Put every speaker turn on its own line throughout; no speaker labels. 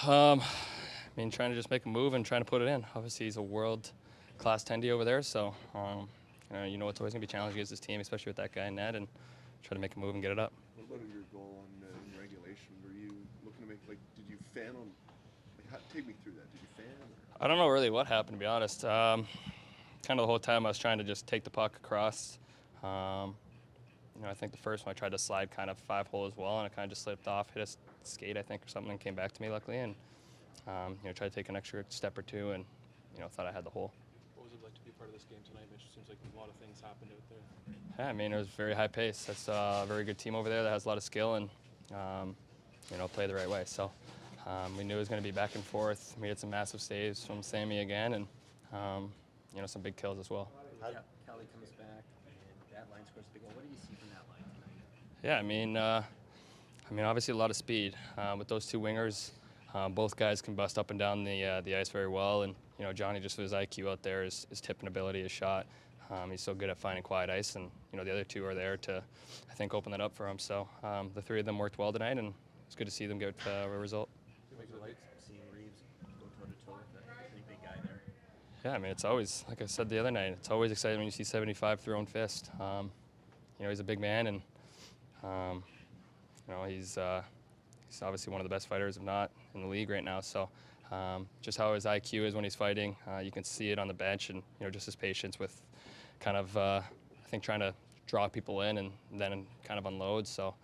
I mean, trying to just make a move and trying to put it in. Obviously, he's a world-class tendy over there, so you know it's always going to be challenging against this team, especially with that guy in net, and try to make a move and get it up.
What about your goal in regulation? Were you looking to make, did you fan on, take me through that. Did you fan? Or?
I don't know really what happened, to be honest. Kind of the whole time I was trying to just take the puck across. I think the first one I tried to slide kind of 5-hole as well, and it kind of just slipped off, hit a skate, I think, or something, and came back to me luckily, and tried to take an extra step or two, and thought I had the hole.
What was it like to be part of this game tonight, Mitch? It seems like a lot of things happened out there.
Yeah, I mean, it was very high pace. That's a very good team over there that has a lot of skill and play the right way. So we knew it was going to be back and forth. We had some massive saves from Sammy again, and some big kills as well.
Kelly comes back, and that line scores a big goal. What do you see from that line tonight?
Yeah, I mean, obviously a lot of speed with those two wingers. Both guys can bust up and down the ice very well, and Johnny, just with his IQ out there, his tipping ability, his shot. He's so good at finding quiet ice, and the other two are there to, I think, open that up for him. So the three of them worked well tonight, and it's good to see them get a result.
What was it like seeing Reeves go toe-to-toe with a pretty big guy there?
Yeah, I mean, it's always, like I said the other night, it's always exciting when you see 75 throw in fist. He's a big man, and he's obviously one of the best fighters, if not in the league right now. So just how his IQ is when he's fighting, you can see it on the bench, and just his patience with kind of, I think, trying to draw people in and then kind of unload. So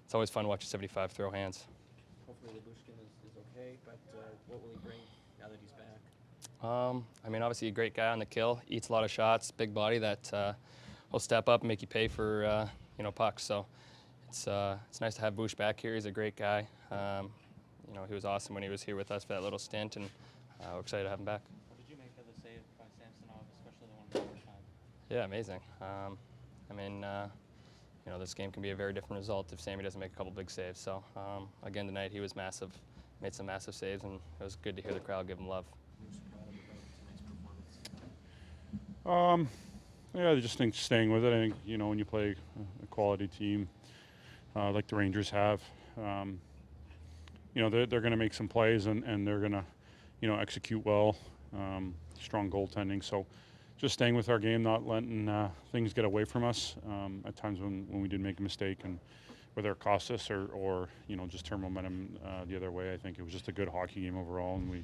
it's always fun watching 75 throw hands.
Hopefully Lyubushkin is okay, but what will he bring now that he's back?
I mean, obviously a great guy on the kill, eats a lot of shots, big body that will step up and make you pay for pucks. So it's nice to have Bush back here. He's a great guy. He was awesome when he was here with us for that little stint, and we're excited to have him back.
What did you make of the save by Samsonov, especially the one in overtime?
Yeah, amazing. I mean, this game can be a very different result if Sammy doesn't make a couple big saves. So again tonight he was massive, made some massive saves, and it was good to hear the crowd give him love.
Yeah, I just think staying with it. I think when you play a quality team like the Rangers have, they're going to make some plays and they're going to execute well. Strong goaltending. So just staying with our game, not letting things get away from us. At times when we did make a mistake, and whether it cost us or just turn momentum the other way, I think it was just a good hockey game overall, and we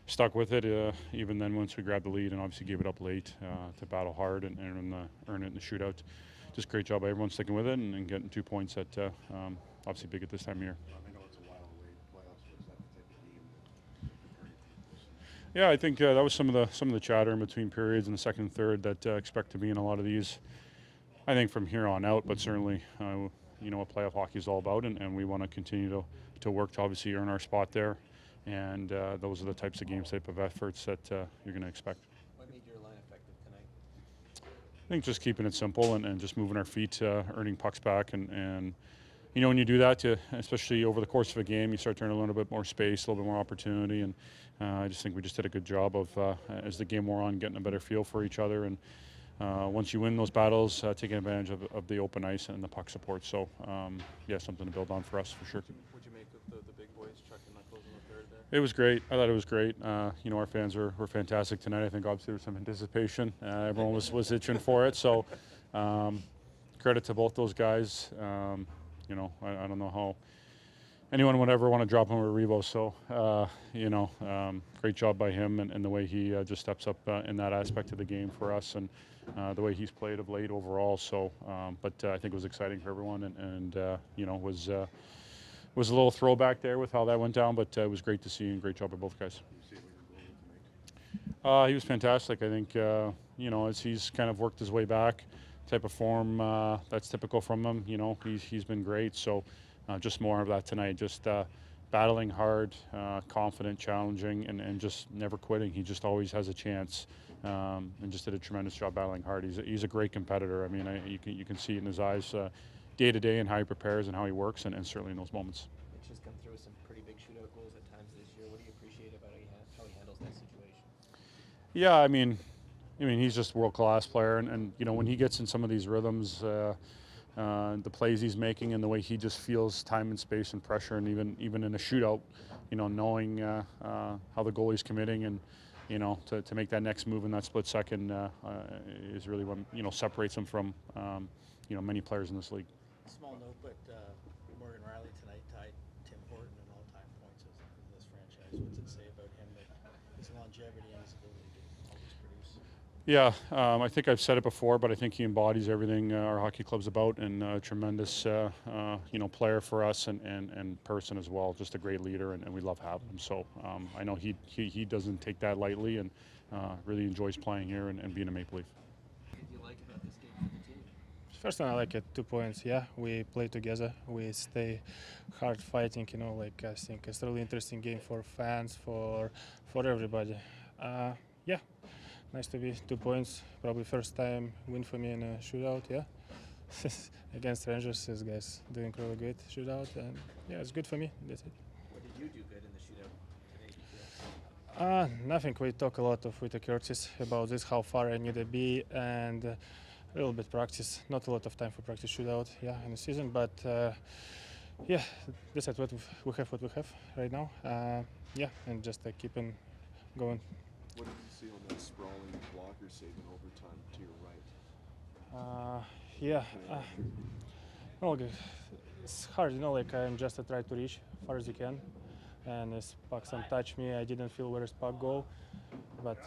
stuck with it even then once we grabbed the lead, and obviously gave it up late to battle hard and earn it in the shootout. Just great job by everyone sticking with it and getting 2 points at obviously big at this time of year.
I know it's a while away, playoffs, but is that the type of game that prepare you for?
Yeah, I think that was some of the chatter in between periods in the second and third that expect to be in a lot of these. I think from here on out, but certainly what playoff hockey is all about, and we want to continue to work to obviously earn our spot there. And those are the types of games, type of efforts that you're going to expect.
What made your line effective tonight?
I think just keeping it simple and just moving our feet, earning pucks back, and when you do that, especially over the course of a game, you start to earn a little bit more space, a little bit more opportunity, and I just think we just did a good job of, as the game wore on, getting a better feel for each other, and once you win those battles, taking advantage of the open ice and the puck support. So, yeah, something to build on for us for sure.
What'd you make of the big boys chucking knuckles in the third there?
It was great. I thought it was great. Our fans were fantastic tonight. I think obviously there was some anticipation. Everyone was itching for it. So credit to both those guys. I don't know how anyone would ever want to drop him or Revo. So, great job by him and the way he just steps up in that aspect of the game for us, and the way he's played of late overall. So, but I think it was exciting for everyone, and was a little throwback there with how that went down, but it was great to see, and great job by both guys. He was fantastic. I think, as he's kind of worked his way back, type of form that's typical from him, he's been great. So just more of that tonight, just battling hard, confident, challenging, and just never quitting. He just always has a chance, and just did a tremendous job battling hard. He's a great competitor. I mean, you can see it in his eyes day to day and how he prepares and how he works, and certainly in those moments.
Mitch has come through with some pretty big shootout goals at times this year. What do you appreciate about how he handles that situation?
Yeah, I mean, he's just a world-class player, and when he gets in some of these rhythms, the plays he's making and the way he just feels time and space and pressure, and even in a shootout, knowing how the goalie's committing and to make that next move in that split second is really what separates him from many players in this league.
Small note, but Morgan Riley tonight tied Tim Horton in all-time points in this franchise. What's it say about him, that his longevity and his ability to always produce?
Yeah, I think I've said it before, but I think he embodies everything our hockey club's about, and a tremendous player for us and person as well. Just a great leader, and we love having him. So I know he doesn't take that lightly, and really enjoys playing here and being a Maple Leaf.
What did you like about this game for the team?
First one, I like it. 2 points. Yeah, we play together. We stay hard fighting. I think it's a really interesting game for fans, for everybody. Yeah, nice to be 2 points. Probably first time win for me in a shootout. Yeah, against Rangers. These guys doing really good shootout, and yeah, it's good for me. That's it.
What did you do good in the shootout today, do you feel?
Nothing. We talk a lot with the Curtis about this, how far I need to be, and a little bit practice. Not a lot of time for practice shootout, yeah, in the season, but yeah, that's what we have right now. Yeah, and just keep on going.
What did you see on that sprawling blocker save in overtime to your right?
Yeah, no, it's hard, I'm just try to reach as far as you can, and as puck some touch me, I didn't feel where his puck go, but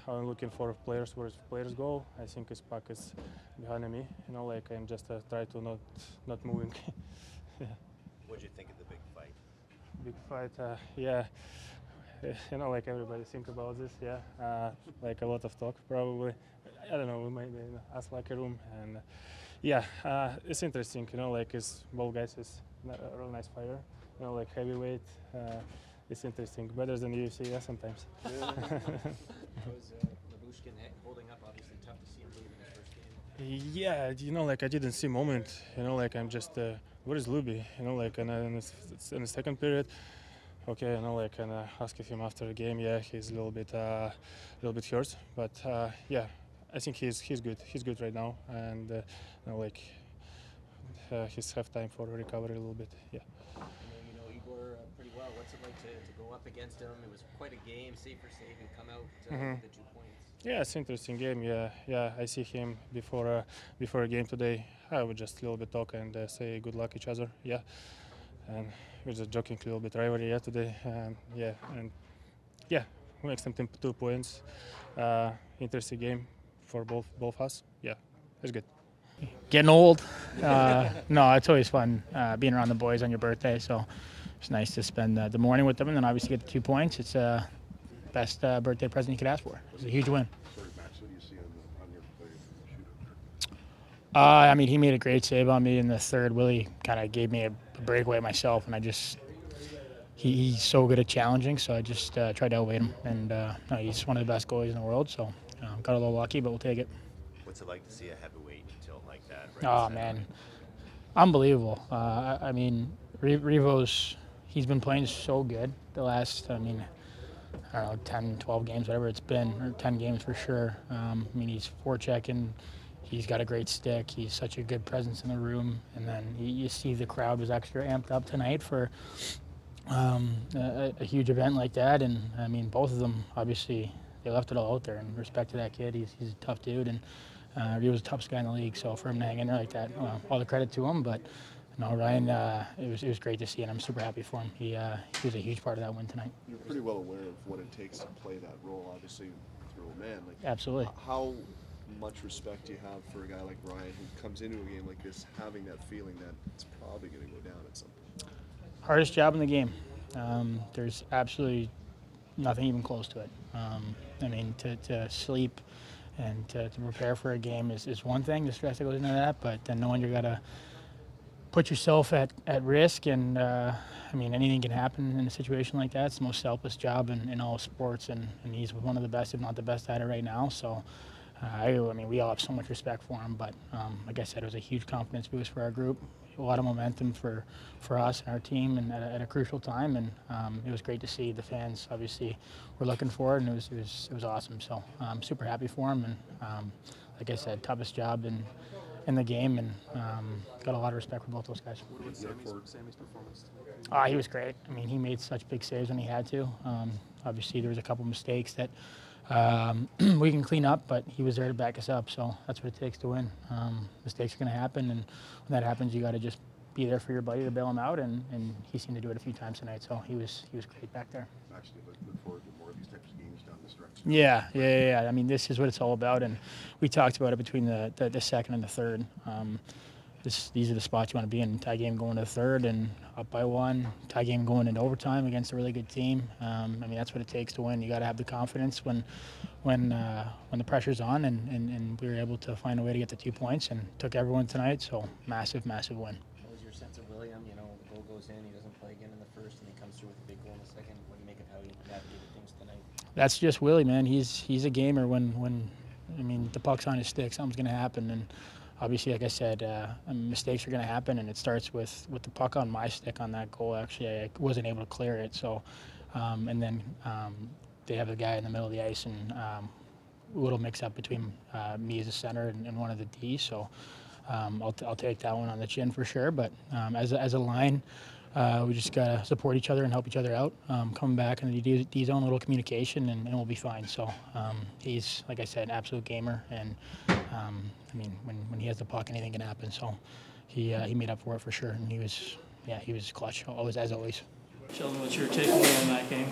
I'm looking for players where players go. I think his puck is behind me, I'm just try to not moving. Yeah.
What did you think of the big fight?
Big fight, yeah. Everybody think about this, yeah. A lot of talk, probably. I don't know, we might be in us locker room, and yeah, it's interesting, his both guys is a real nice fighter, heavyweight. It's interesting, better than UFC, yeah, sometimes.
How was Labushkin holding up? Obviously tough to see him leave in his first game.
Yeah, I didn't see moment, I'm just, where is Luby? In the second period. Okay, and asking him after the game. Yeah, he's a little bit hurt, but yeah, I think he's good. He's good right now, and he's have time for recovery a little bit. Yeah.
I know you know Igor pretty well. What's it like to go up against him? It was quite a game, save for save, and come out with the 2 points.
Yeah, it's an interesting game. Yeah. I see him before a game today. I would just a little bit talk and say good luck each other. Yeah, and we're just joking a little bit rivalry today. Yeah, we make some 2 points. Interesting game for both us. Yeah, it's good.
Getting old. No, it's always fun being around the boys on your birthday. So it's nice to spend the morning with them, and then obviously get the 2 points. It's the best birthday present you could ask for. It's a huge win.
Sorry, Max, what do you see on your play from the shootout?
He made a great save on me in the third. Willie kind of gave me a breakaway myself, and he's so good at challenging, so I just tried to outweigh him. And he's one of the best goalies in the world, so got a little lucky, but we'll take it.
What's it like to see a heavyweight tilt like that?
Oh, man. Unbelievable. Revo's, he's been playing so good the last, I don't know, 10, 12 games, whatever it's been, or 10 games for sure. He's forechecking. He's got a great stick. He's such a good presence in the room. And then you see the crowd was extra amped up tonight for a huge event like that. And, both of them, obviously, they left it all out there. And respect to that kid. He's a tough dude. And he was the toughest guy in the league. So for him to hang in there like that, all the credit to him. But, Ryan, it was great to see, and I'm super happy for him. He was a huge part of that win tonight.
You're pretty well aware of what it takes to play that role, obviously, through a man.
Absolutely.
How much respect do you have for a guy like Ryan who comes into a game like this having that feeling that it's probably going to go down at some point?
Hardest job in the game. There's absolutely nothing even close to it. To sleep and to prepare for a game is one thing, the stress that goes into that, but then knowing you're got to put yourself at risk, and anything can happen in a situation like that. It's the most selfless job in all sports, and he's one of the best, if not the best, at it right now. So, we all have so much respect for him. But like I said, it was a huge confidence boost for our group, a lot of momentum for us and our team, and at a crucial time. And it was great to see the fans. Obviously, were looking for it, and it was awesome. So I'm super happy for him. And like I said, toughest job in in the game, and got a lot of respect for both those guys.
What about Sammy's performance tonight?
He was great. I mean, he made such big saves when he had to. Obviously, there was a couple mistakes that we can clean up, but he was there to back us up, so that's what it takes to win. Mistakes are going to happen, and when that happens, you got to just be there for your buddy to bail him out, and he seemed to do it a few times tonight, so he was great back there.
Actually, look forward to more of these types of games down the stretch.
Yeah. I mean, this is what it's all about, and we talked about it between the second and the third. These are the spots you want to be in. Tie game going to the third and up by one. Tie game going into overtime against a really good team. I mean, that's what it takes to win. You got to have the confidence when the pressure's on, and we were able to find a way to get the 2 points and took everyone tonight. So massive win.
What was your sense of William? You know, the goal goes in, he doesn't play again in the first, and he comes through with a big goal in the second. What do you make of how he navigated things tonight?
That's just Willie, man. He's a gamer. When I mean, the puck's on his stick, something's going to happen, and obviously, like I said, mistakes are going to happen, and it starts with the puck on my stick on that goal. Actually, I wasn't able to clear it, so and then they have the guy in the middle of the ice, and a little mix-up between me as a center and one of the Ds. So I'll take that one on the chin for sure. But as a line, we just got to support each other and help each other out. Coming back in the D zone, a little communication, and we'll be fine. So he's, like I said, an absolute gamer, and I mean, when he has the puck, anything can happen. So he made up for it for sure, and he was clutch, always as always.
Sheldon, what's your takeaway on that game?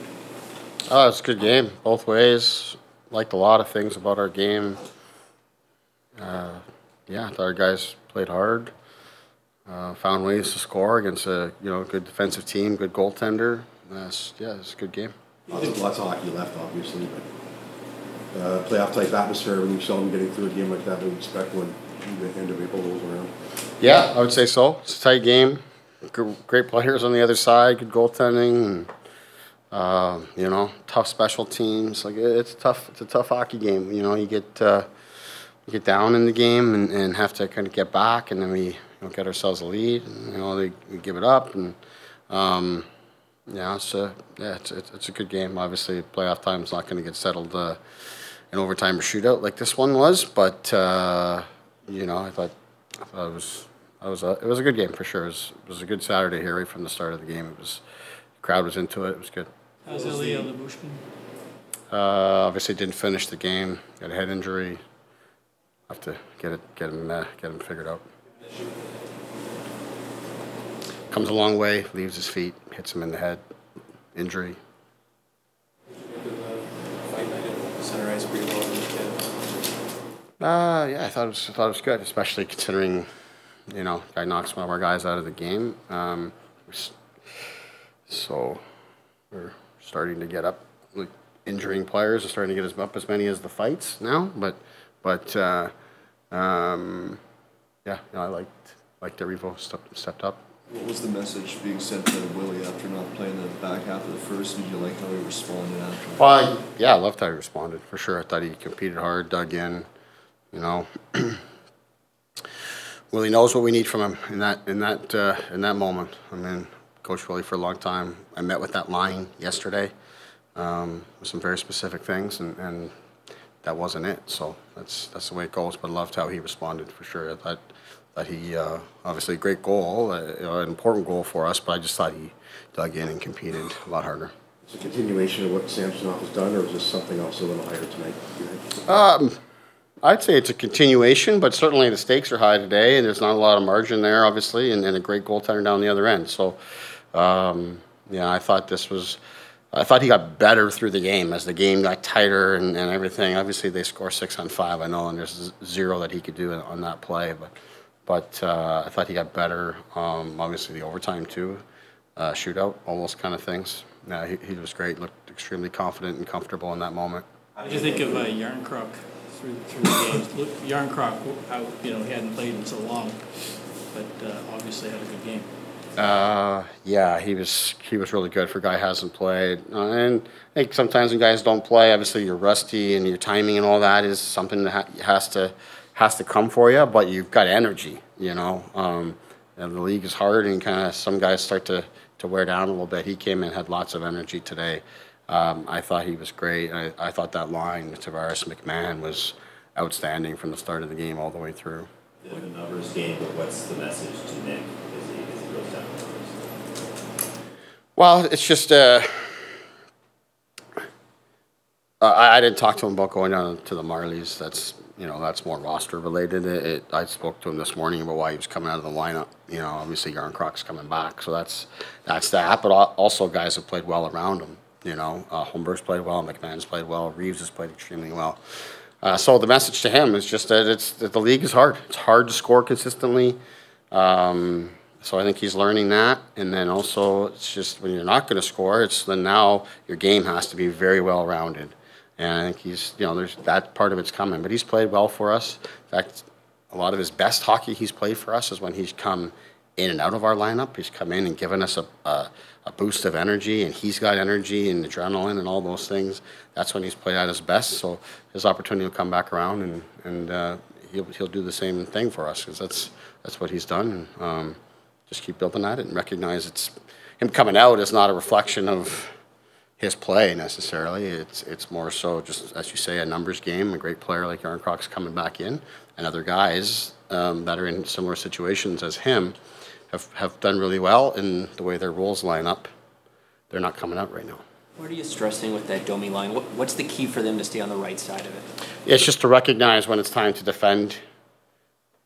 It's a good game, both ways. Liked a lot of things about our game. I thought our guys played hard. Found ways to score against a good defensive team, good goaltender. It's a good game.
Lots of hockey left, obviously, but playoff type atmosphere when you saw them getting through a game like that, we expect when the end of April rolls around.
Yeah, I would say so. It's a tight game. Great players on the other side, good goaltending, and tough special teams. Like it's a tough hockey game. You get down in the game and have to kind of get back, and then we get ourselves a lead. And, we give it up, and it's a good game. Obviously, playoff time is not going to get settled in overtime or shootout like this one was, but I thought it was a good game for sure. It was a good Saturday here right from the start of the game. The crowd was into it. It was good.
How's Ilya the Bushman?
Obviously didn't finish the game. Got a head injury. Have to get him figured out. Comes a long way. Leaves his feet. Hits him in the head. Injury. I thought it was good, especially considering, guy knocks one of our guys out of the game. So we're starting to get up, like injuring players are starting to get up as many as the fights now. But I liked that Revo stepped up.
What was the message being sent to Willie after not playing the back half of the first? Did you like how he responded after?
Well, I loved how he responded for sure. I thought he competed hard, dug in. Willie knows what we need from him in that moment. I mean, Coach Willie for a long time. I met with that line yesterday with some very specific things, and that wasn't it. So that's the way it goes. But I loved how he responded for sure. I thought that he obviously a great goal, an important goal for us. But I just thought he dug in and competed a lot harder.
Is it a continuation of what Samsonov has done, or is this something else a little higher tonight?
I'd say it's a continuation, but certainly the stakes are high today, and there's not a lot of margin there, obviously, and a great goaltender down the other end. So, I thought he got better through the game as the game got tighter and everything. Obviously, they score 6 on 5, I know, and there's 0 that he could do on that play. But I thought he got better. Obviously, the overtime too, shootout, all those kind of things. Yeah, he was great. Looked extremely confident and comfortable in that moment.
What did you think of Yarncroc through the games? Look, Yarncroc, he hadn't played in so long, but obviously had a good game. He was really good for a guy who hasn't played. And I think sometimes when guys don't play, obviously you're rusty and your timing and all that is something that has to come for you. But you've got energy, And the league is hard, and kind of some guys start to wear down a little bit. He came in, had lots of energy today. I thought he was great. I thought that line with Tavares McMahon was outstanding from the start of the game all the way through.
bit of a numbers game, but what's the message to Nick as he goes down the numbers?
Well, it's just I didn't talk to him about going down to the Marlies. That's that's more roster related. I spoke to him this morning about why he was coming out of the lineup. Obviously Yarncrocs coming back, so that's that. But also guys have played well around him. Holmberg's played well, McMahon's played well, Reeves has played extremely well. So the message to him is just that the league is hard. It's hard to score consistently. So I think he's learning that. And then also it's just when you're not going to score, then now your game has to be very well rounded. And I think he's, there's that part of it's coming. But he's played well for us. In fact, a lot of his best hockey he's played for us is when he's come in and out of our lineup. He's come in and given us a boost of energy, and he's got energy and adrenaline and all those things. That's when he's played at his best. So his opportunity will come back around, and he'll do the same thing for us, because that's what he's done. Just keep building at it and recognize him coming out is not a reflection of his play necessarily. It's more so just, as you say, a numbers game. A great player like Yarncrocs coming back in, and other guys that are in similar situations as him have done really well in the way their roles line up. They're not coming out right now.
What are you stressing with that Domi line? What's the key for them to stay on the right side of it?
It's just to recognize when it's time to defend.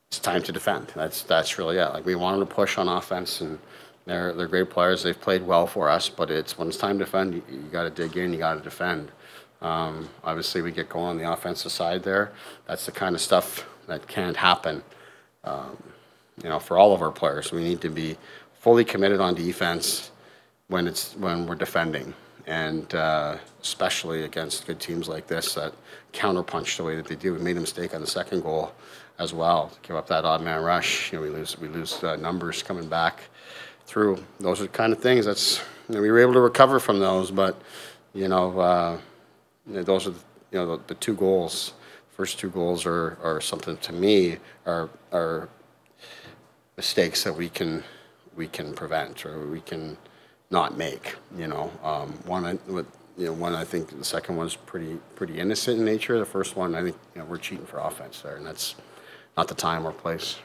It's time to defend. That's really it. Like, we want them to push on offense, and they're great players. They've played well for us, but when it's time to defend, you got to dig in. You got to defend. Obviously, we get going on the offensive side there. That's the kind of stuff that can't happen. For all of our players, we need to be fully committed on defense when we're defending, and especially against good teams like this that counterpunch the way that they do. We made a mistake on the second goal as well, to give up that odd man rush. We lose numbers coming back through. Those are the kind of things we were able to recover from those, but those are the two goals. First two goals are something, to me, are mistakes that we can prevent, or we can not make. One I think the second one's pretty innocent in nature. The first one, I think we're cheating for offense there, and that's not the time or place.